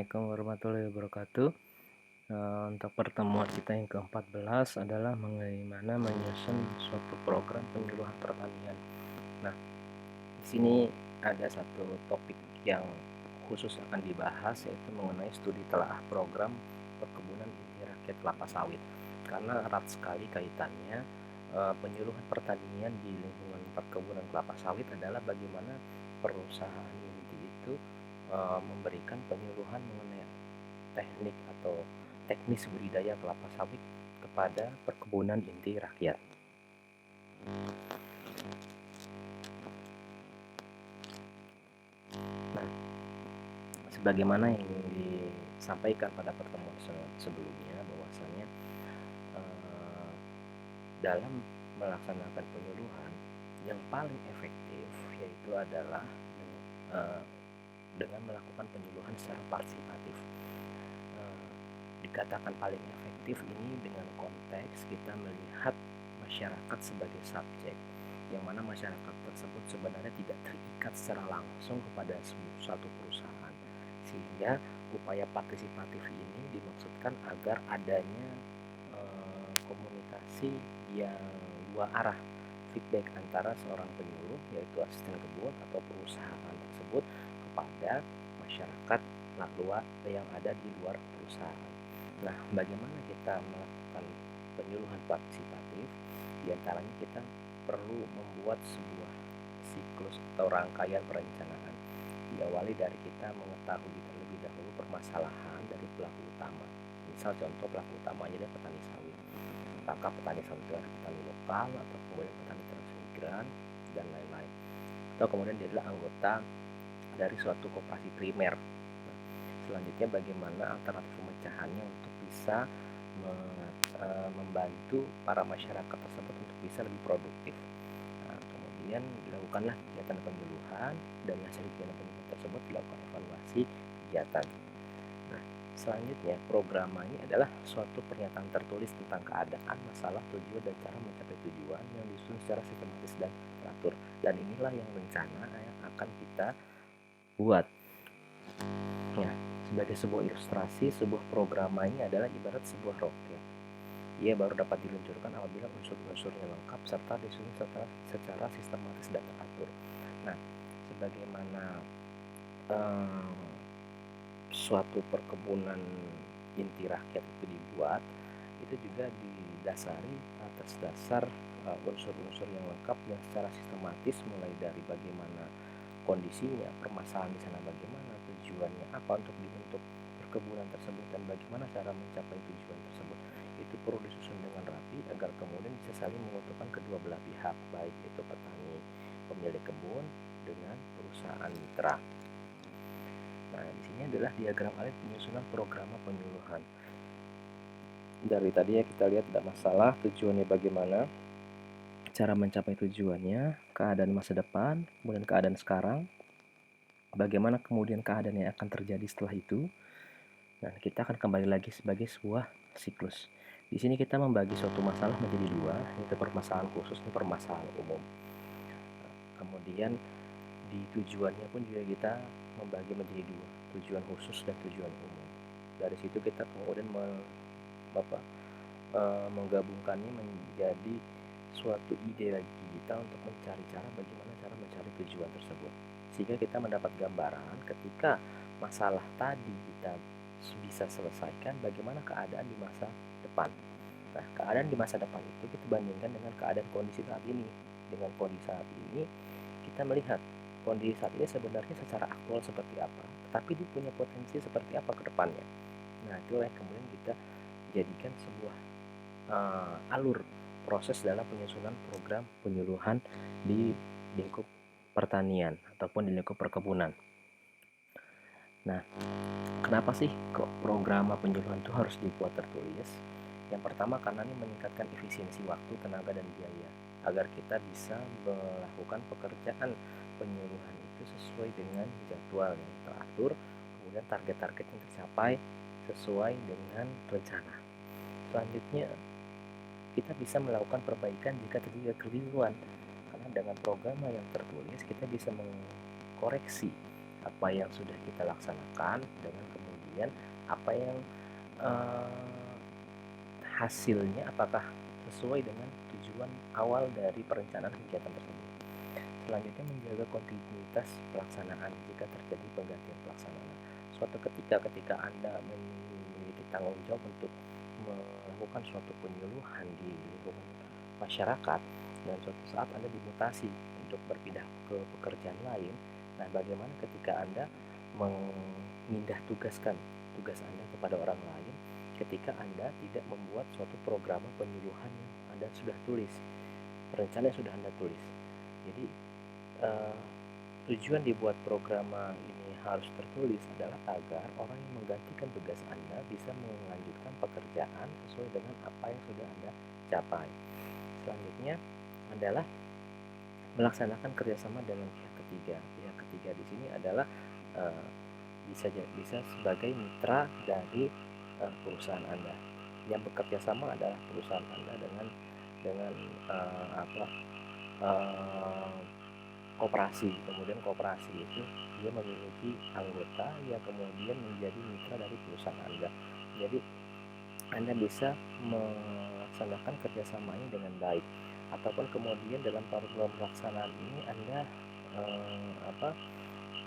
Assalamualaikum warahmatullahi wabarakatuh. Untuk pertemuan kita yang ke-14 adalah mengenai mana menyusun suatu program penyuluhan pertanian. Nah, di sini ada satu topik yang khusus akan dibahas, yaitu mengenai studi telaah program perkebunan inti rakyat kelapa sawit. Karena erat sekali kaitannya, penyuluhan pertanian di lingkungan perkebunan kelapa sawit adalah bagaimana perusahaan inti itu memberikan penyuluhan mengenai teknik atau teknis budidaya kelapa sawit kepada perkebunan inti rakyat. Nah, sebagaimana yang disampaikan pada pertemuan sebelumnya, bahwasanya dalam melaksanakan penyuluhan yang paling efektif yaitu adalah dengan melakukan penyuluhan secara partisipatif. Dikatakan paling efektif ini dengan konteks kita melihat masyarakat sebagai subjek, yang mana masyarakat tersebut sebenarnya tidak terikat secara langsung kepada suatu perusahaan, sehingga upaya partisipatif ini dimaksudkan agar adanya komunikasi yang dua arah, feedback antara seorang penyuluh yaitu asisten kebun atau perusahaan tersebut kepada masyarakat luar yang ada di luar perusahaan. Nah, bagaimana kita melakukan penyuluhan partisipatif? Di antaranya kita perlu membuat sebuah siklus atau rangkaian perencanaan. Diawali dari kita mengetahui terlebih dahulu permasalahan dari pelaku utama. Misal contoh pelaku utamanya adalah petani sawit. Apakah petani sawit itu adalah petani lokal atau kemudian petani transmigran dan lain-lain. Atau kemudian dia adalah anggota dari suatu koperasi primer. Nah, selanjutnya bagaimana alternatif pemecahannya untuk bisa membantu para masyarakat tersebut untuk bisa lebih produktif. Nah, kemudian dilakukanlah kegiatan penyuluhan, dan hasil kegiatan penyuluhan tersebut dilakukan evaluasi kegiatan. Nah, selanjutnya programa ini adalah suatu pernyataan tertulis tentang keadaan, masalah, tujuan, dan cara mencapai tujuan yang disusun secara sistematis dan teratur. Dan inilah yang rencana yang akan kita buat. Ya, sebagai sebuah ilustrasi, sebuah programa ini adalah ibarat sebuah roket. Ia baru dapat diluncurkan apabila unsur-unsurnya lengkap serta disusun secara sistematis dan teratur. Nah, sebagaimana suatu perkebunan inti rakyat itu dibuat, itu juga didasari atas dasar unsur-unsur yang lengkap yang secara sistematis, mulai dari bagaimana kondisinya, permasalahan di sana bagaimana, tujuannya apa untuk dibentuk perkebunan tersebut, dan bagaimana cara mencapai tujuan tersebut. Itu perlu disusun dengan rapi agar kemudian bisa saling menguntungkan kedua belah pihak, baik itu petani pemilik kebun dengan perusahaan mitra. Nah, di sini adalah diagram alih penyusunan program penyuluhan. Dari tadi ya kita lihat tidak masalah, tujuannya bagaimana, cara mencapai tujuannya, keadaan masa depan, kemudian keadaan sekarang, bagaimana kemudian keadaan yang akan terjadi setelah itu. Nah, kita akan kembali lagi sebagai sebuah siklus. Di sini kita membagi suatu masalah menjadi dua, yaitu permasalahan khusus dan permasalahan umum. Kemudian di tujuannya pun juga kita membagi menjadi dua, tujuan khusus dan tujuan umum. Dari situ kita kemudian menggabungkannya menjadi suatu ide bagi kita untuk mencari cara bagaimana cara mencari tujuan tersebut, sehingga kita mendapat gambaran ketika masalah tadi kita bisa selesaikan, bagaimana keadaan di masa depan. Nah, keadaan di masa depan itu kita bandingkan dengan keadaan kondisi saat ini. Dengan kondisi saat ini, kita melihat kondisi saat ini sebenarnya secara aktual seperti apa, tapi dia punya potensi seperti apa ke depannya. Nah, itulah yang kemudian kita jadikan sebuah alur proses dalam penyusunan program penyuluhan di lingkup pertanian ataupun di lingkup perkebunan. Nah, kenapa sih kok program penyuluhan itu harus dibuat tertulis? Yang pertama, karena ini meningkatkan efisiensi waktu, tenaga, dan biaya, agar kita bisa melakukan pekerjaan penyuluhan itu sesuai dengan jadwal yang teratur, kemudian target-target yang tercapai sesuai dengan rencana. Selanjutnya, kita bisa melakukan perbaikan jika terjadi kekeliruan, karena dengan program yang tertulis kita bisa mengkoreksi apa yang sudah kita laksanakan, dengan kemudian kemudian apa yang hasilnya apakah sesuai dengan tujuan awal dari perencanaan kegiatan tersebut. Selanjutnya, menjaga kontinuitas pelaksanaan jika terjadi penggantian pelaksana. Suatu ketika Anda memiliki tanggung jawab untuk melakukan suatu penyuluhan di lingkungan masyarakat dan suatu saat Anda dimutasi untuk berpindah ke pekerjaan lain, nah bagaimana ketika Anda memindah tugaskan tugas Anda kepada orang lain ketika Anda tidak membuat suatu program penyuluhan yang Anda sudah tulis, perencanaan sudah Anda tulis. Jadi tujuan dibuat program ini harus tertulis adalah agar orang yang menggantikan tugas Anda bisa melanjutkan pekerjaan sesuai dengan apa yang sudah Anda capai. Selanjutnya adalah melaksanakan kerjasama dengan pihak ketiga. Pihak ketiga di sini adalah bisa sebagai mitra dari perusahaan Anda. Yang bekerja sama adalah perusahaan Anda dengan koperasi. Kemudian koperasi itu dia memiliki anggota yang kemudian menjadi mitra dari perusahaan Anda. Jadi Anda bisa melaksanakan kerjasama ini dengan baik. Ataupun kemudian dalam program pelaksanaan ini Anda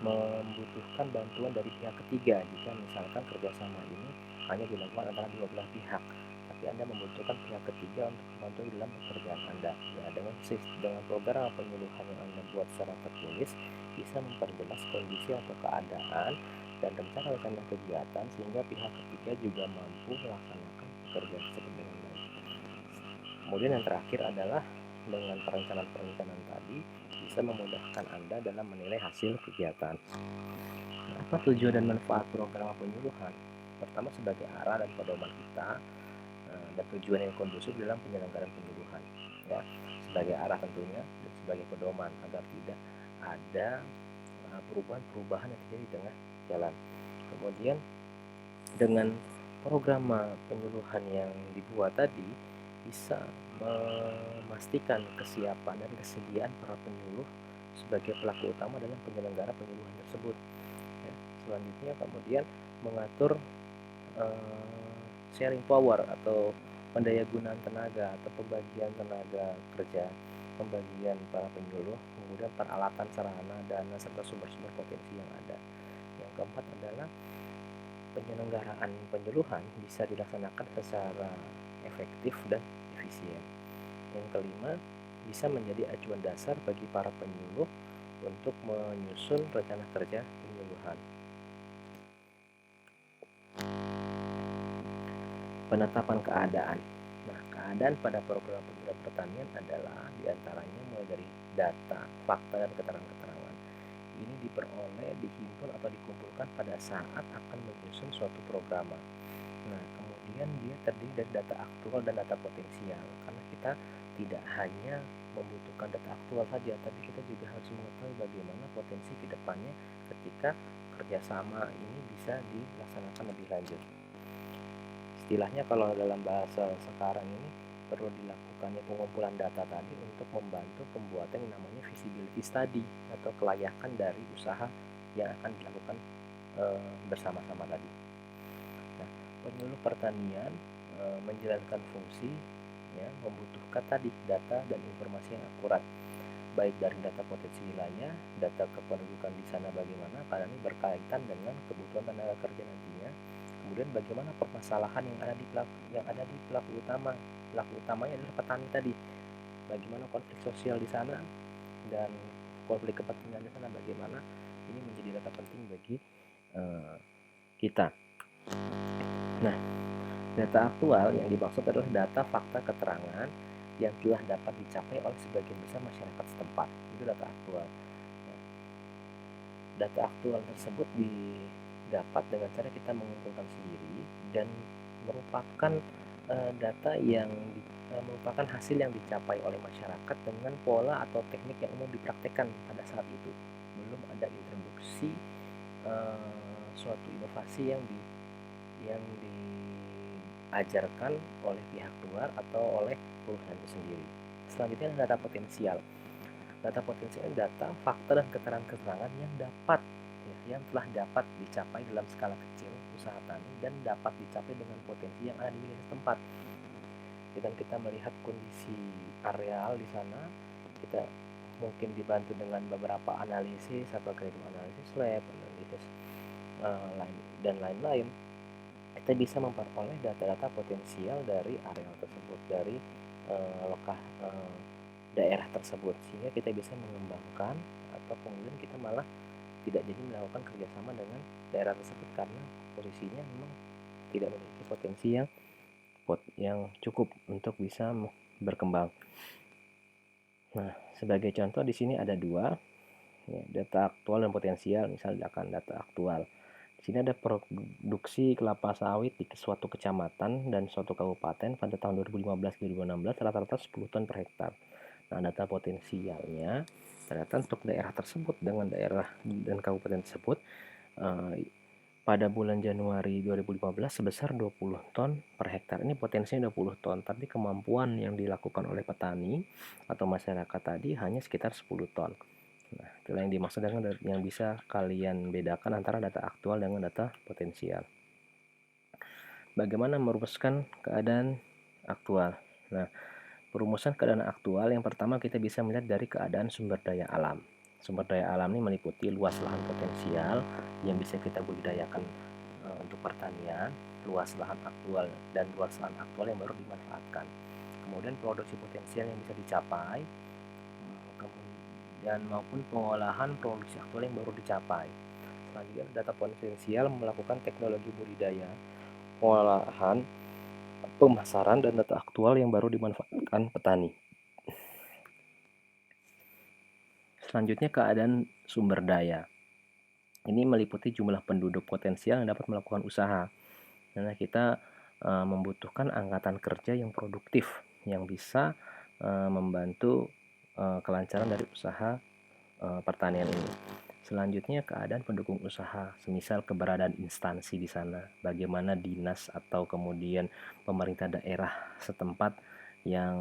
membutuhkan bantuan dari pihak ketiga jika misalkan kerjasama ini hanya dilakukan antara dua belah pihak, tapi Anda membutuhkan pihak ketiga untuk membantu dalam pekerjaan Anda. Ya, dengan program penyuluhan yang Anda buat secara tertulis bisa memperjelas kondisi atau keadaan dan rencana kegiatan sehingga pihak ketiga juga mampu melaksanakan pekerjaan tersebut dengan baik. Kemudian yang terakhir adalah dengan perencanaan tadi bisa memudahkan Anda dalam menilai hasil kegiatan. Apa tujuan dan manfaat program penyuluhan? Pertama, sebagai arah dan pedoman kita dan tujuan yang kondusif dalam penyelenggaraan penyuluhan. Ya, sebagai arah tentunya dan sebagai pedoman agar tidak ada perubahan-perubahan yang terjadi di tengah jalan. Kemudian dengan program penyuluhan yang dibuat tadi bisa memastikan kesiapan dan kesediaan para penyuluh sebagai pelaku utama dalam penyelenggara penyuluhan tersebut. Ya, selanjutnya kemudian mengatur sharing power atau pendayagunaan tenaga atau pembagian tenaga kerja, pembagian para penyuluh, kemudian peralatan, sarana, dana serta sumber-sumber potensi yang ada. Yang keempat adalah penyelenggaraan penyuluhan bisa dilaksanakan secara efektif dan efisien. Yang kelima, bisa menjadi acuan dasar bagi para penyuluh untuk menyusun rencana kerja penyuluhan. Penetapan keadaan. Nah, keadaan pada program pertanian adalah diantaranya mulai dari data, fakta, dan keterangan-keterangan. Ini diperoleh, dihimpun atau dikumpulkan pada saat akan menyusun suatu program. Nah, kemudian dia terdiri dari data aktual dan data potensial, karena kita tidak hanya membutuhkan data aktual saja, tapi kita juga harus mengetahui bagaimana potensi ke depannya ketika kerjasama ini bisa dilaksanakan lebih lanjut. Istilahnya kalau dalam bahasa sekarang ini perlu dilakukannya pengumpulan data tadi untuk membantu pembuatan yang namanya feasibility study atau kelayakan dari usaha yang akan dilakukan bersama-sama tadi. Nah, penyuluh pertanian menjalankan fungsi ya, membutuhkan tadi data dan informasi yang akurat, baik dari data potensi wilayah, data kependudukan di sana bagaimana, karena ini berkaitan dengan kebutuhan tenaga kerja nantinya. Kemudian bagaimana permasalahan yang ada di pelaku utama. Pelaku utamanya adalah petani tadi. Bagaimana konflik sosial di sana dan konflik kepentingan di sana bagaimana, ini menjadi data penting bagi kita. Nah, data aktual yang dimaksud adalah data, fakta, keterangan yang telah dapat dicapai oleh sebagian besar masyarakat setempat. Itu data aktual. Data aktual tersebut didapat dengan cara kita mengumpulkan sendiri dan merupakan data yang merupakan hasil yang dicapai oleh masyarakat dengan pola atau teknik yang umum dipraktekkan pada saat itu. Belum ada introduksi suatu inovasi yang diajarkan oleh pihak luar atau oleh perusahaan itu sendiri. Selanjutnya data potensial. Data potensial data, fakta, dan keterangan-keterangan yang telah dapat dicapai dalam skala kecil usaha tani dan dapat dicapai dengan potensi yang ada di wilayah setempat. Dengan kita melihat kondisi areal di sana, kita mungkin dibantu dengan beberapa analisis, apakah itu analisis lab, analisis dan lain-lain, kita bisa memperoleh data-data potensial dari areal tersebut, dari daerah tersebut, sehingga kita bisa mengembangkan, atau kemudian kita malah tidak jadi melakukan kerjasama dengan daerah tersebut karena posisinya memang tidak memiliki potensi yang cukup untuk bisa berkembang. Nah, sebagai contoh di sini ada dua, ya, data aktual dan potensial. Misalnya data aktual. Di sini ada produksi kelapa sawit di suatu kecamatan dan suatu kabupaten pada tahun 2015-2016 rata-rata 10 ton per hektar. Nah, data potensialnya ternyata untuk daerah tersebut dengan daerah dan kabupaten tersebut pada bulan Januari 2015 sebesar 20 ton per hektar. Ini potensinya 20 ton, tapi kemampuan yang dilakukan oleh petani atau masyarakat tadi hanya sekitar 10 ton. Nah, itulah yang dimaksud dengan yang bisa kalian bedakan antara data aktual dengan data potensial. Bagaimana merumuskan keadaan aktual? Nah, perumusan keadaan aktual yang pertama kita bisa melihat dari keadaan sumber daya alam. Sumber daya alam ini meliputi luas lahan potensial yang bisa kita budidayakan untuk pertanian, luas lahan aktual dan luas lahan aktual yang baru dimanfaatkan. Kemudian produksi potensial yang bisa dicapai, dan maupun pengolahan produksi aktual yang baru dicapai. Selanjutnya data potensial melakukan teknologi budidaya, pengolahan, pemasaran, dan data aktual yang baru dimanfaatkan petani. Selanjutnya keadaan sumber daya. Ini meliputi jumlah penduduk potensial yang dapat melakukan usaha. Karena kita membutuhkan angkatan kerja yang produktif yang bisa membantu kelancaran dari usaha pertanian ini. Selanjutnya keadaan pendukung usaha, semisal keberadaan instansi di sana, bagaimana dinas atau kemudian pemerintah daerah setempat yang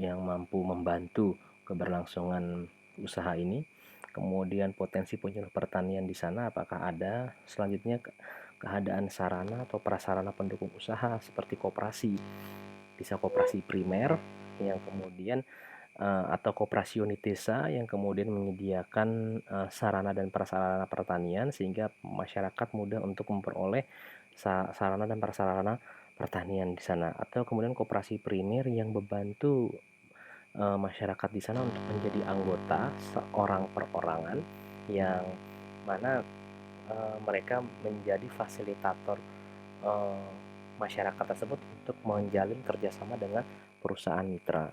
mampu membantu keberlangsungan usaha ini. Kemudian potensi penyuluh pertanian di sana apakah ada. Selanjutnya keadaan sarana atau prasarana pendukung usaha seperti koperasi, bisa koperasi primer yang kemudian atau koperasi unit desa yang kemudian menyediakan sarana dan prasarana pertanian sehingga masyarakat mudah untuk memperoleh sarana dan prasarana pertanian di sana, atau kemudian koperasi primer yang membantu masyarakat di sana untuk menjadi anggota seorang perorangan yang mana mereka menjadi fasilitator masyarakat tersebut untuk menjalin kerjasama dengan perusahaan mitra.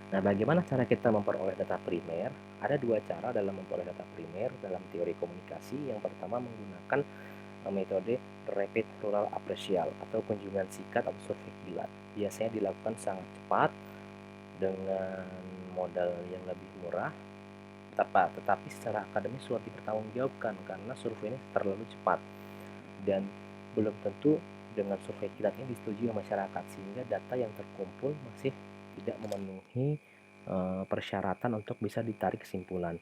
Nah, bagaimana cara kita memperoleh data primer? Ada dua cara dalam memperoleh data primer dalam teori komunikasi. Yang pertama menggunakan metode rapid rural appraisal atau kunjungan sikat atau survei kilat. Biasanya dilakukan sangat cepat dengan modal yang lebih murah, tetapi secara akademis sulit dipertanggungjawabkan karena survei ini terlalu cepat dan belum tentu dengan survei kilat ini disetujui masyarakat, sehingga data yang terkumpul masih tidak memenuhi persyaratan untuk bisa ditarik kesimpulan.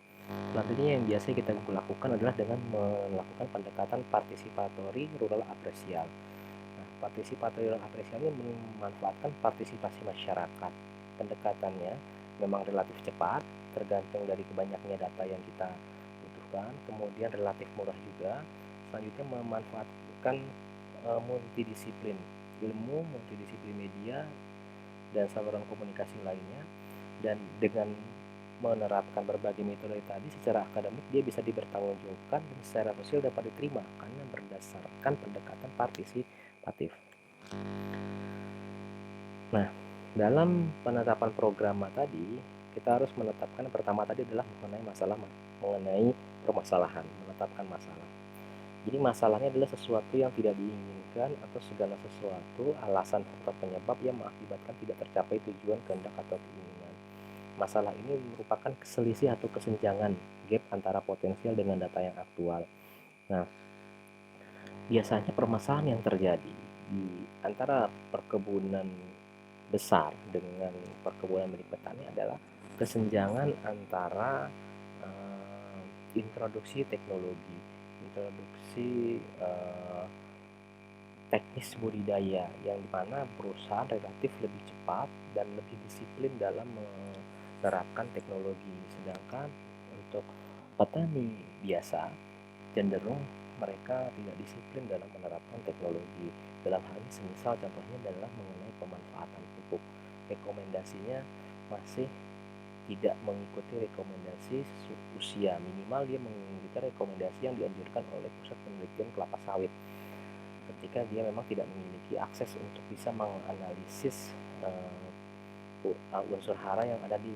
Selanjutnya yang biasa kita lakukan adalah dengan melakukan pendekatan participatory rural appraisal. Nah, participatory rural appraisal ini memanfaatkan partisipasi masyarakat. Pendekatannya memang relatif cepat, tergantung dari banyaknya data yang kita butuhkan, kemudian relatif murah juga. Selanjutnya memanfaatkan multidisiplin, ilmu multidisiplin media dan saluran komunikasi lainnya, dan dengan menerapkan berbagai metode tadi secara akademik dia bisa dipertanggungjawabkan dan secara sosial dapat diterima karena berdasarkan pendekatan partisipatif. Nah, dalam penetapan program tadi kita harus menetapkan pertama tadi adalah mengenai permasalahan, menetapkan masalah. Jadi masalahnya adalah sesuatu yang tidak diinginkan atau segala sesuatu alasan faktor penyebab yang mengakibatkan tidak tercapai tujuan, kehendak, atau keinginan. Masalah ini merupakan selisih atau kesenjangan gap antara potensial dengan data yang aktual. Nah, biasanya permasalahan yang terjadi di antara perkebunan besar dengan perkebunan milik petani adalah kesenjangan antara introduksi teknologi mengintroduksi teknis budidaya yang dimana perusahaan relatif lebih cepat dan lebih disiplin dalam menerapkan teknologi, sedangkan untuk petani biasa cenderung mereka tidak disiplin dalam menerapkan teknologi. Dalam hal ini semisal contohnya adalah mengenai pemanfaatan pupuk, rekomendasinya masih tidak mengikuti rekomendasi usia, minimal dia mengikuti rekomendasi yang dianjurkan oleh Pusat Penelitian Kelapa Sawit ketika dia memang tidak memiliki akses untuk bisa menganalisis unsur hara yang ada di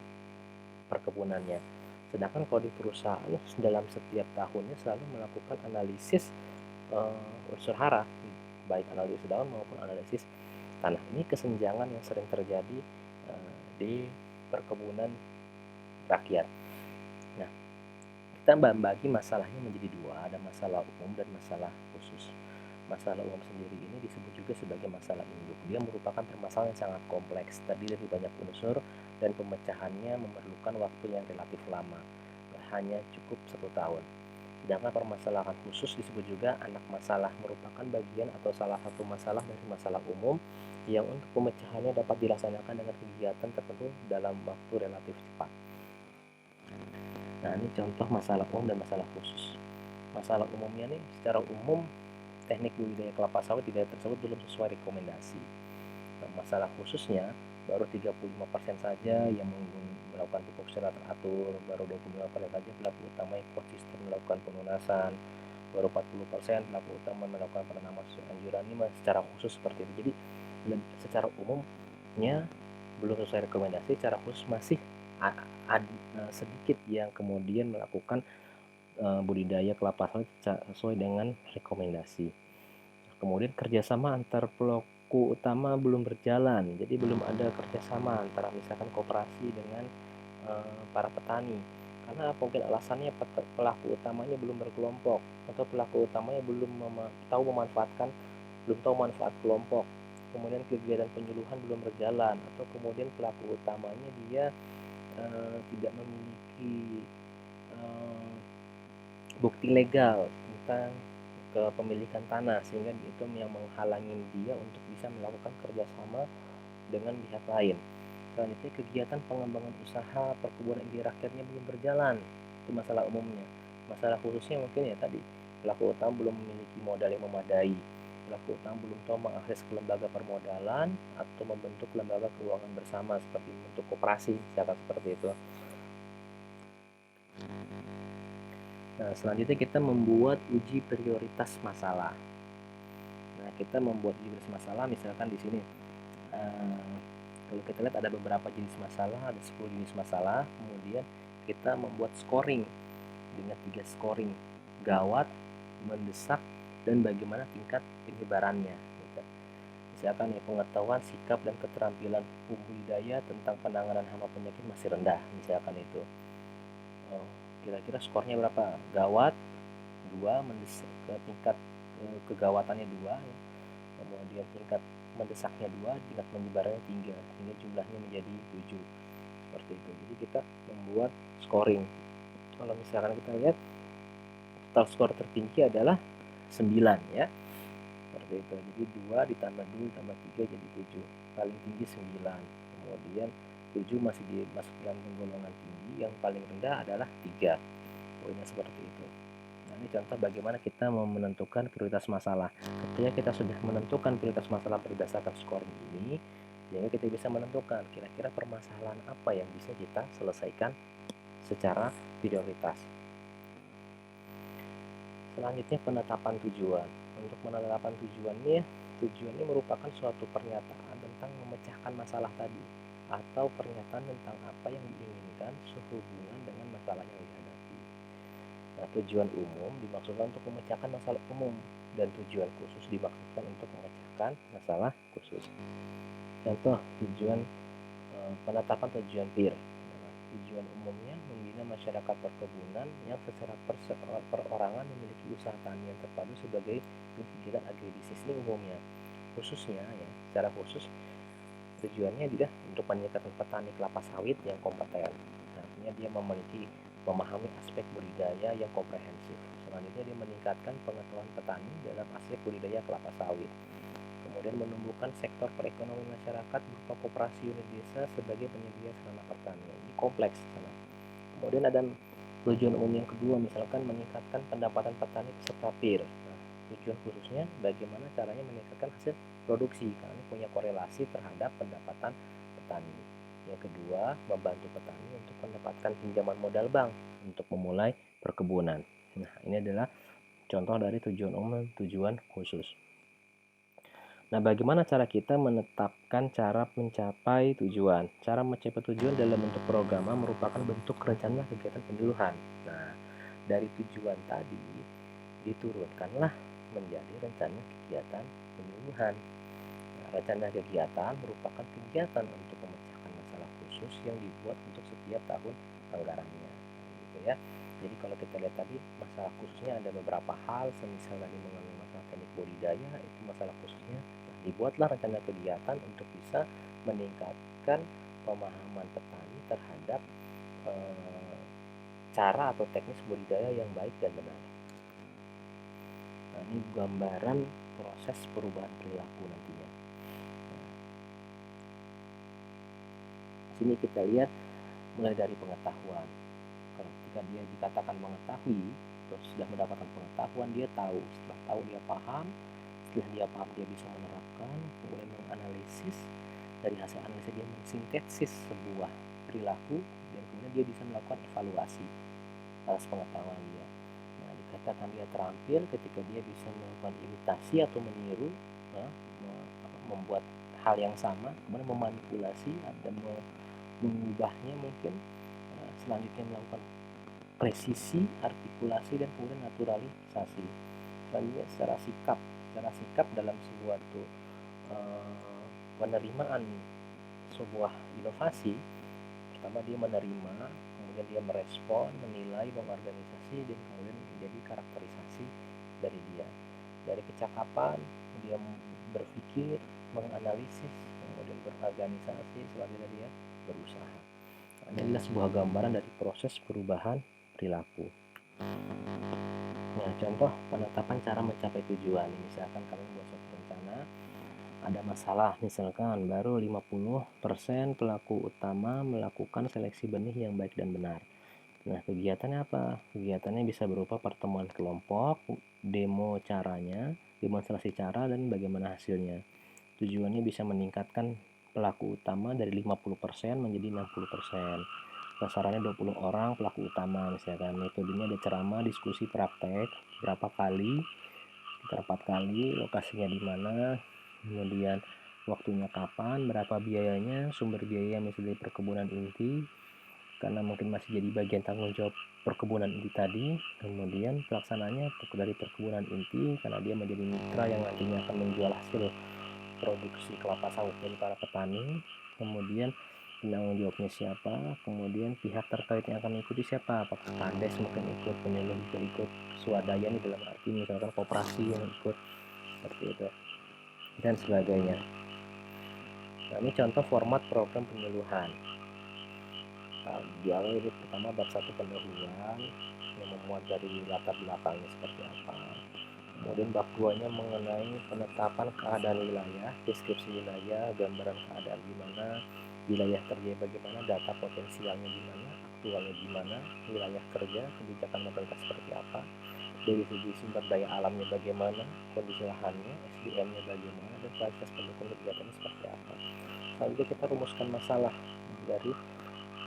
perkebunannya. Sedangkan kalau di perusahaan dalam setiap tahunnya selalu melakukan analisis unsur hara, baik analisis daun maupun analisis tanah. Ini kesenjangan yang sering terjadi di perkebunan rakyat. Nah, kita bagi masalahnya menjadi dua, ada masalah umum dan masalah khusus. Masalah umum sendiri ini disebut juga sebagai masalah induk. Dia merupakan permasalahan yang sangat kompleks, terdiri dari banyak unsur dan pemecahannya memerlukan waktu yang relatif lama, hanya cukup 1 tahun. Sedangkan permasalahan khusus disebut juga anak masalah, merupakan bagian atau salah satu masalah dari masalah umum yang untuk pemecahannya dapat dilaksanakan dengan kegiatan tertentu dalam waktu relatif cepat. Nah, ini contoh masalah umum dan masalah khusus. Masalah umumnya nih, secara umum teknik budidaya kelapa sawit di daerah tersebut belum sesuai rekomendasi. Nah, masalah khususnya baru 35% saja yang melakukan pupuk secara teratur, baru 25% saja pelaku utama yang konsisten melakukan pelunasan, baru 40% pelaku utama melakukan penanaman sesuai anjuran. Ini secara khusus seperti itu. Jadi secara umumnya belum sesuai rekomendasi, secara khusus masih sedikit yang kemudian melakukan budidaya kelapa sawit sesuai dengan rekomendasi. Kemudian kerjasama antar pelaku utama belum berjalan, jadi belum ada kerjasama antara misalkan koperasi dengan para petani, karena mungkin alasannya pelaku utamanya belum berkelompok atau pelaku utamanya belum tahu manfaat kelompok. Kemudian kegiatan penyuluhan belum berjalan, atau kemudian pelaku utamanya dia tidak memiliki bukti legal tentang kepemilikan tanah, sehingga itu yang menghalangi dia untuk bisa melakukan kerjasama dengan pihak lain. Selanjutnya, kegiatan pengembangan usaha perkebunan ide rakyatnya belum berjalan, itu masalah umumnya. Masalah khususnya mungkin ya tadi, pelaku utama belum memiliki modal yang memadai, pelaku utama belum tahu mengakses ke lembaga permodalan atau membentuk lembaga keuangan bersama seperti bentuk koperasi, misalkan seperti itu. Nah, selanjutnya kita membuat uji prioritas masalah. Nah, kita membuat uji prioritas masalah, misalkan di sini kalau kita lihat ada beberapa jenis masalah, ada 10 jenis masalah, kemudian kita membuat scoring dengan 3 scoring: gawat, mendesak, dan bagaimana tingkat penyebarannya. Misalkan ya, pengetahuan, sikap, dan keterampilan budidaya tentang penanganan hama penyakit masih rendah, misalkan itu. Kira-kira skornya berapa? Gawat 2, mendesak, tingkat kegawatannya 2, ya. Kemudian tingkat mendesaknya 2, tingkat menyebarannya 3, sehingga jumlahnya menjadi 7, seperti itu. Jadi kita membuat scoring. Kalau misalkan kita lihat total skor tertinggi adalah 9, ya, seperti itu. Jadi 2 ditambah 2 ditambah 3 jadi 7, paling tinggi 9. Kemudian 7 masih dimasuk dalam golongan tinggi, yang paling rendah adalah 3. Poinnya seperti itu. Nah, ini contoh bagaimana kita menentukan prioritas masalah. Ketika kita sudah menentukan prioritas masalah berdasarkan scoring ini, sehingga kita bisa menentukan kira-kira permasalahan apa yang bisa kita selesaikan secara prioritas. Selanjutnya, penetapan tujuan. Untuk penetapan tujuan ini merupakan suatu pernyataan tentang memecahkan masalah tadi, atau pernyataan tentang apa yang diinginkan sehubungan dengan masalah yang dihadapi. Nah, tujuan umum dimaksudkan untuk memecahkan masalah umum, dan tujuan khusus dimaksudkan untuk memecahkan masalah khusus. Contoh tujuan penetapan tujuan PIR. Nah, tujuan umumnya membina masyarakat perkebunan yang secara perorangan memiliki usaha tanian terpadu sebagai kegiatan agribisnis. Ini umumnya. Khususnya ya, secara khusus tujuannya juga untuk meningkatkan petani kelapa sawit yang kompeten. Artinya dia memahami aspek budidaya yang komprehensif. Selanjutnya dia meningkatkan pengetahuan petani dalam aspek budidaya kelapa sawit. Kemudian menumbuhkan sektor perekonomian masyarakat berupa koperasi unit desa sebagai penyedia sarana pertanian. Ini kompleks. Kemudian ada tujuan umum yang kedua, misalkan meningkatkan pendapatan petani peserta PIR. Nah, tujuan khususnya bagaimana caranya meningkatkan hasil produksi, karena ini punya korelasi terhadap pendapatan petani. Yang kedua, membantu petani untuk mendapatkan pinjaman modal bank untuk memulai perkebunan. Nah, ini adalah contoh dari tujuan umum dan tujuan khusus. Nah, bagaimana cara kita menetapkan cara mencapai tujuan? Cara mencapai tujuan dalam bentuk program merupakan bentuk rencana kegiatan penyuluhan. Nah, dari tujuan tadi diturunkanlah menjadi rencana kegiatan penyuluhan. Nah, rencana kegiatan merupakan kegiatan untuk memecahkan masalah khusus yang dibuat untuk setiap tahun anggarannya. Gitu ya. Jadi kalau kita lihat tadi masalah khususnya ada beberapa hal, semisal tadi mengenai masalah teknik budidaya, itu masalah khususnya. Dibuatlah rencana kegiatan untuk bisa meningkatkan pemahaman petani terhadap cara atau teknis budidaya yang baik dan benar. Nah, ini gambaran proses perubahan perilaku nantinya. Nah, sini kita lihat mulai dari pengetahuan. Kalau ketika dia dikatakan mengetahui, terus sudah mendapatkan pengetahuan, dia tahu. Setelah tahu dia paham. Setelah dia paham, dia bisa menerapkan, kemudian menganalisis. Dari hasil analisis dia mensintesis sebuah perilaku, dan kemudian dia bisa melakukan evaluasi atas pengetahuan dia. Nah, dikatakan dia terampil ketika dia bisa melakukan imitasi atau meniru, nah, membuat hal yang sama, kemudian memanipulasi dan mengubahnya mungkin. Selanjutnya melakukan presisi, artikulasi, dan kemudian naturalisasi. Selanjutnya secara sikap dalam suatu penerimaan sebuah inovasi. Pertama dia menerima, kemudian dia merespon, menilai, mengorganisasi, dan kemudian menjadi karakterisasi dari dia. Dari kecakapan dia berpikir, menganalisis, kemudian berorganisasi, selanjutnya dia berusaha. Nah, ini adalah sebuah gambaran dari proses perubahan perilaku. Nah, contoh penetapan cara mencapai tujuan. Misalkan kalian buat suatu rencana, ada masalah, misalkan baru 50% pelaku utama melakukan seleksi benih yang baik dan benar. Nah, kegiatannya apa? Kegiatannya bisa berupa pertemuan kelompok, demo caranya, demonstrasi cara, dan bagaimana hasilnya. Tujuannya bisa meningkatkan pelaku utama dari 50% menjadi 60%. Sasarannya 20 orang pelaku utama, misalkan metodenya ada ceramah, diskusi, praktek, berapa kali, sekitar 4 kali, lokasinya di mana, kemudian waktunya kapan, berapa biayanya, sumber biaya misalnya dari perkebunan inti, karena mungkin masih jadi bagian tanggung jawab perkebunan inti tadi. Kemudian pelaksananya dari perkebunan inti, karena dia menjadi mitra yang nantinya akan menjual hasil produksi kelapa sawit dari para petani. Kemudian penanggung jawabnya siapa, kemudian pihak terkait yang akan mengikuti siapa, apakah kades mungkin ikut, penyuluh juga ikut, swadaya ini dalam arti misalkan koperasi yang ikut, seperti itu dan sebagainya. Nah, ini contoh format program penyuluhan. Di awal ini pertama bab 1 pendahuluan yang memuat dari latar belakangnya seperti apa. Kemudian bab 2-nya mengenai penetapan keadaan wilayah, deskripsi wilayah, gambaran keadaan di mana, wilayah kerja bagaimana, data potensialnya di mana, aktualnya di mana, wilayah kerja, kebijakan pemerintah seperti apa, dari segi sumber daya alamnya bagaimana, kondisi lahannya, SDM-nya bagaimana, dan kualitas pendukung kegiatannya seperti apa. Selanjutnya kita rumuskan masalah dari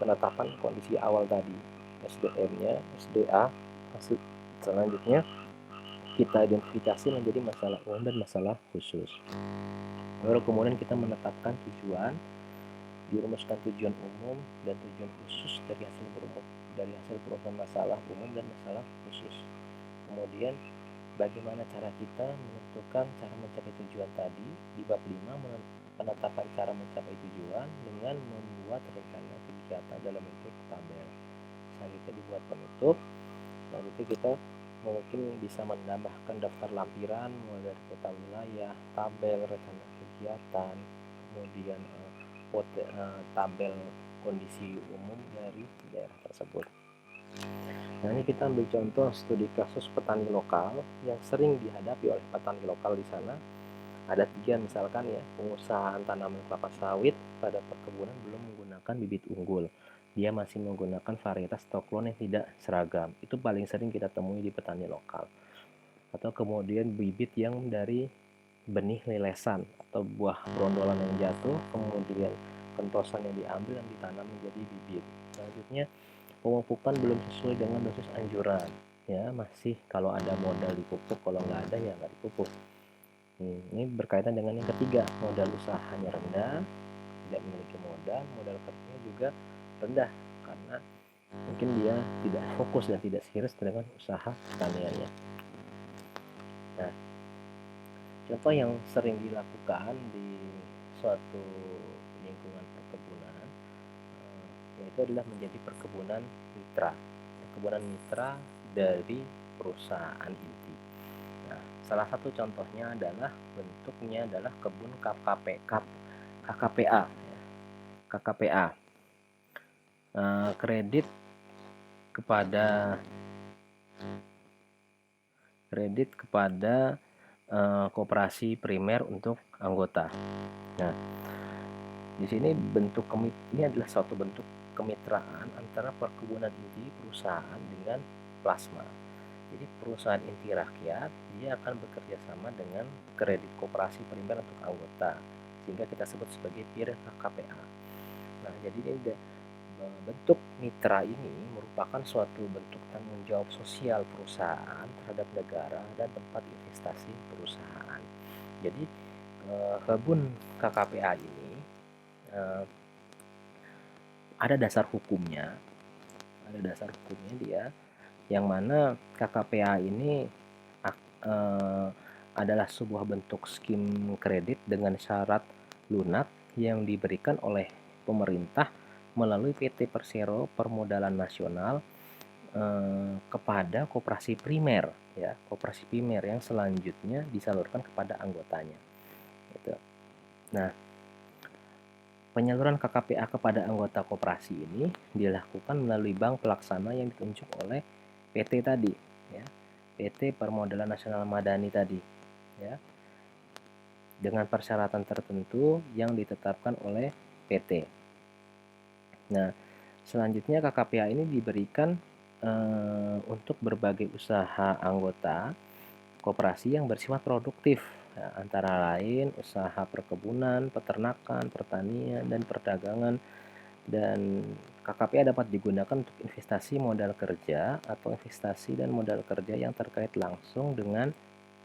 penetapan kondisi awal tadi, SDM-nya, SDA, hasil selanjutnya kita identifikasi menjadi masalah umum dan masalah khusus. Lalu kemudian kita menetapkan tujuan, dirumuskan tujuan umum dan tujuan khusus dari hasil perubahan masalah umum dan masalah khusus. Kemudian bagaimana cara kita menentukan cara mencapai tujuan tadi di bab 5, penetapan cara mencapai tujuan dengan membuat rencana kegiatan dalam bentuk tabel. Selanjutnya dibuat penutup. Selanjutnya kita mungkin bisa menambahkan daftar lampiran mulai dari peta wilayah, tabel rencana kegiatan, kemudian tabel kondisi umum dari daerah tersebut. Nah, ini kita ambil contoh studi kasus petani lokal yang sering dihadapi oleh petani lokal di sana. Ada 3 misalkan ya, pengusahaan tanaman kelapa sawit pada perkebunan belum menggunakan bibit unggul. Dia masih menggunakan varietas stoklon yang tidak seragam. Itu paling sering kita temui di petani lokal. Atau kemudian bibit yang dari benih lelesan atau buah brondolan yang jatuh, kemudian kentosan yang diambil dan ditanam menjadi bibit. Selanjutnya, pemupukan belum sesuai dengan dosis anjuran. Ya, masih kalau ada modal dipupuk, kalau nggak ada ya nggak dipupuk. Ini berkaitan dengan yang ketiga, modal usahanya rendah, tidak memiliki modal kerjanya juga rendah karena mungkin dia tidak fokus dan tidak serius dengan usaha pertaniannya. Nah, contoh yang sering dilakukan di suatu lingkungan perkebunan yaitu adalah menjadi perkebunan mitra. Perkebunan mitra dari perusahaan inti. Nah, salah satu contohnya adalah bentuknya adalah kebun KKPA. KKPA. Kredit kepada koperasi primer untuk anggota. Nah, di sini ini adalah suatu bentuk kemitraan antara perkebunan inti perusahaan dengan plasma. Jadi perusahaan inti rakyat dia akan bekerja sama dengan kredit koperasi primer untuk anggota, sehingga kita sebut sebagai peer KKPA. Nah, jadi ini bentuk mitra ini merupakan suatu bentuk tanggung jawab sosial perusahaan terhadap negara dan tempat investasi perusahaan. Jadi kebun KKPA ini ada dasar hukumnya dia, yang mana KKPA ini adalah sebuah bentuk skim kredit dengan syarat lunak yang diberikan oleh pemerintah melalui PT Persero Permodalan Nasional kepada koperasi primer, ya, koperasi primer yang selanjutnya disalurkan kepada anggotanya. Gitu. Nah, penyaluran KKPA kepada anggota koperasi ini dilakukan melalui bank pelaksana yang ditunjuk oleh PT tadi, ya, PT Permodalan Nasional Madani tadi, ya, dengan persyaratan tertentu yang ditetapkan oleh PT. Nah, selanjutnya KKPA ini diberikan untuk berbagai usaha anggota koperasi yang bersifat produktif, ya, antara lain usaha perkebunan, peternakan, pertanian, dan perdagangan. Dan KKPA dapat digunakan untuk investasi modal kerja atau investasi dan modal kerja yang terkait langsung dengan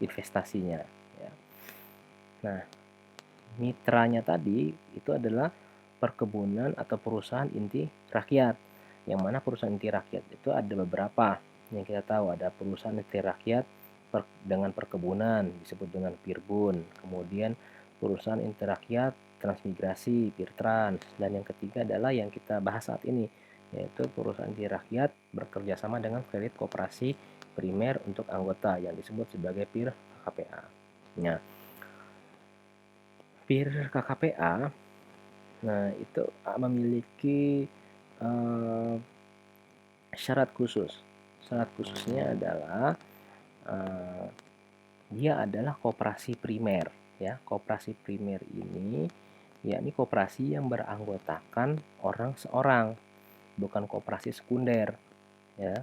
investasinya, ya. Nah, mitranya tadi itu adalah perkebunan atau perusahaan inti rakyat, yang mana perusahaan inti rakyat itu ada beberapa yang kita tahu. Ada perusahaan inti rakyat dengan perkebunan disebut dengan Pirbun, kemudian perusahaan inti rakyat transmigrasi Pirtrans, dan yang ketiga adalah yang kita bahas saat ini, yaitu perusahaan inti rakyat bekerja sama dengan kredit koperasi primer untuk anggota yang disebut sebagai PIR KKPA. Nah, PIR KKPA itu memiliki syarat khusus. Syarat khususnya adalah dia adalah koperasi primer, ya. Koperasi primer ini yakni koperasi yang beranggotakan orang seorang, bukan koperasi sekunder, ya.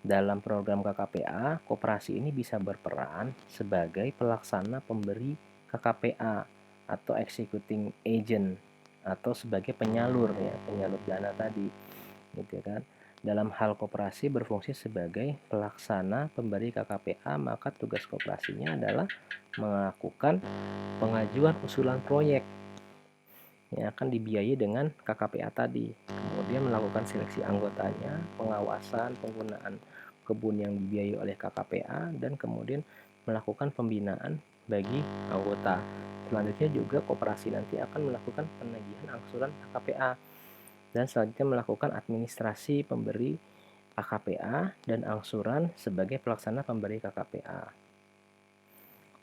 Dalam program KKPA, koperasi ini bisa berperan sebagai pelaksana pemberi KKPA atau executing agent, atau sebagai penyalur, ya, penyalur dana tadi, gitu kan. Dalam hal koperasi berfungsi sebagai pelaksana pemberi KKPA, maka tugas koperasinya adalah melakukan pengajuan usulan proyek yang akan dibiayai dengan KKPA tadi, kemudian melakukan seleksi anggotanya, pengawasan penggunaan kebun yang dibiayai oleh KKPA, dan kemudian melakukan pembinaan bagi anggota. Selanjutnya juga koperasi nanti akan melakukan penagihan angsuran KKPA, dan selanjutnya melakukan administrasi pemberi KKPA dan angsuran sebagai pelaksana pemberi KKPA.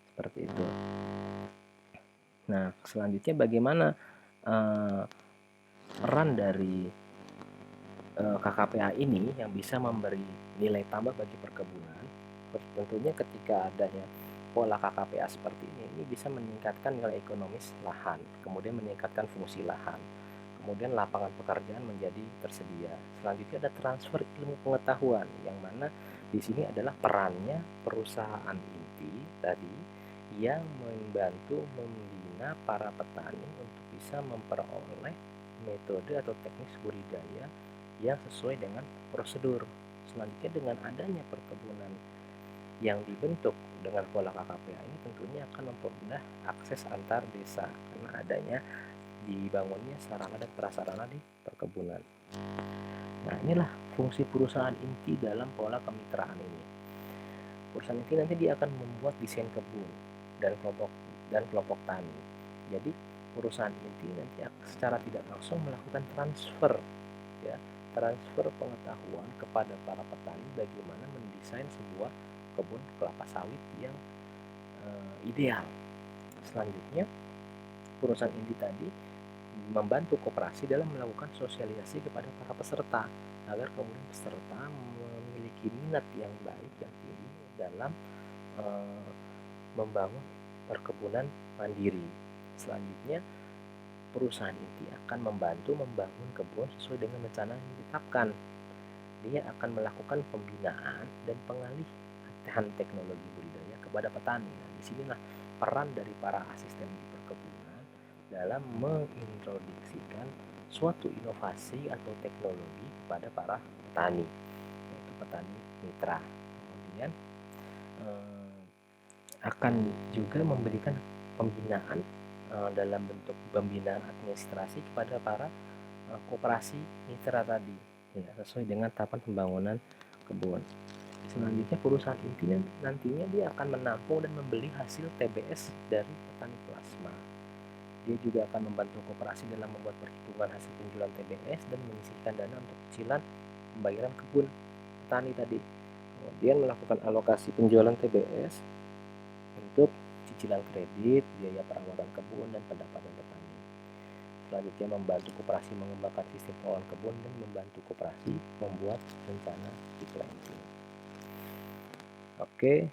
Seperti itu. Nah, selanjutnya bagaimana peran dari KKPA ini yang bisa memberi nilai tambah bagi perkebunan. Tentunya ketika adanya pola KKPA seperti ini bisa meningkatkan nilai ekonomis lahan, kemudian meningkatkan fungsi lahan, kemudian lapangan pekerjaan menjadi tersedia. Selanjutnya ada transfer ilmu pengetahuan, yang mana di sini adalah perannya perusahaan inti tadi yang membantu membina para petani untuk bisa memperoleh metode atau teknik budidaya yang sesuai dengan prosedur. Selanjutnya dengan adanya perkebunan yang dibentuk dengan pola KKPA ini tentunya akan mempermudah akses antar desa karena adanya dibangunnya sarana dan prasarana di perkebunan. Nah, inilah fungsi perusahaan inti dalam pola kemitraan ini. Perusahaan inti nanti dia akan membuat desain kebun dan kelompok tani. Jadi perusahaan inti nanti secara tidak langsung melakukan transfer, ya, transfer pengetahuan kepada para petani bagaimana mendesain sebuah kebun kelapa sawit yang ideal. Selanjutnya perusahaan inti tadi membantu koperasi dalam melakukan sosialisasi kepada para peserta agar kemudian peserta memiliki minat yang baik yang tinggi dalam membangun perkebunan mandiri. Selanjutnya perusahaan inti akan membantu membangun kebun sesuai dengan rencana yang ditetapkan. Dia akan melakukan pembinaan dan pengalihan teknologi budidaya kepada petani. Nah, disinilah peran dari para asisten di perkebunan dalam mengintroduksikan suatu inovasi atau teknologi kepada para petani, yaitu petani mitra. Kemudian akan juga memberikan pembinaan dalam bentuk pembinaan administrasi kepada para koperasi mitra tadi, ya, sesuai dengan tahapan pembangunan kebun. Selanjutnya perusahaan inti nantinya dia akan menampung dan membeli hasil TBS dari petani plasma. Dia juga akan membantu koperasi dalam membuat perhitungan hasil penjualan TBS dan menyisihkan dana untuk cicilan pembayaran kebun petani tadi. Kemudian melakukan alokasi penjualan TBS untuk cicilan kredit, biaya perawatan kebun, dan pendapatan petani. Selanjutnya membantu koperasi mengembangkan sistem pengelolaan kebun dan membantu koperasi membuat rencana planting. Oke,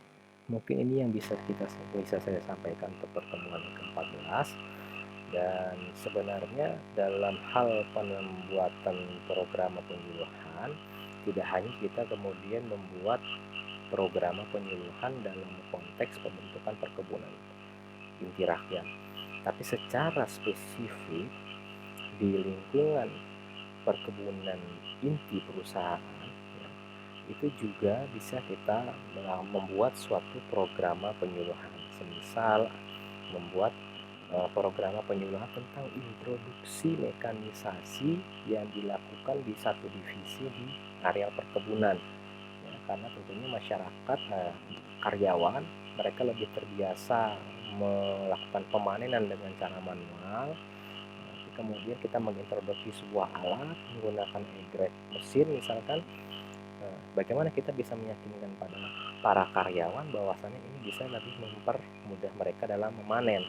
mungkin ini yang bisa saya sampaikan untuk pertemuan ke-14. Dan sebenarnya dalam hal pembuatan program penyuluhan tidak hanya kita kemudian membuat program penyuluhan dalam konteks pembentukan perkebunan inti rakyat, tapi secara spesifik di lingkungan perkebunan inti perusahaan, ya, itu juga bisa kita membuat suatu program penyuluhan, semisal membuat program penyuluhan tentang introduksi mekanisasi yang dilakukan di satu divisi di area perkebunan, ya, karena tentunya masyarakat karyawan mereka lebih terbiasa melakukan pemanenan dengan cara manual. Kemudian kita mengintroduksi sebuah alat menggunakan egreg mesin misalkan. Bagaimana kita bisa meyakinkan pada para karyawan bahwasannya ini bisa lebih mempermudah mereka dalam memanen.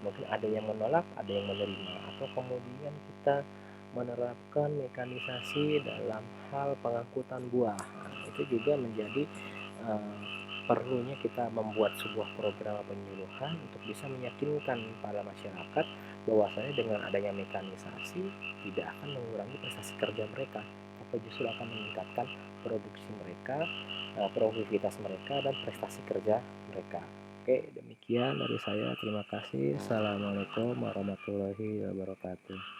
Mungkin ada yang menolak, ada yang menerima, atau kemudian kita menerapkan mekanisasi dalam hal pengangkutan buah. Nah, itu juga menjadi perlunya kita membuat sebuah program penyuluhan untuk bisa meyakinkan para masyarakat bahwasanya dengan adanya mekanisasi tidak akan mengurangi prestasi kerja mereka, tapi justru akan meningkatkan produksi mereka, produktivitas mereka, dan prestasi kerja mereka. Oke, demikian dari saya. Terima kasih. Assalamualaikum warahmatullahi wabarakatuh.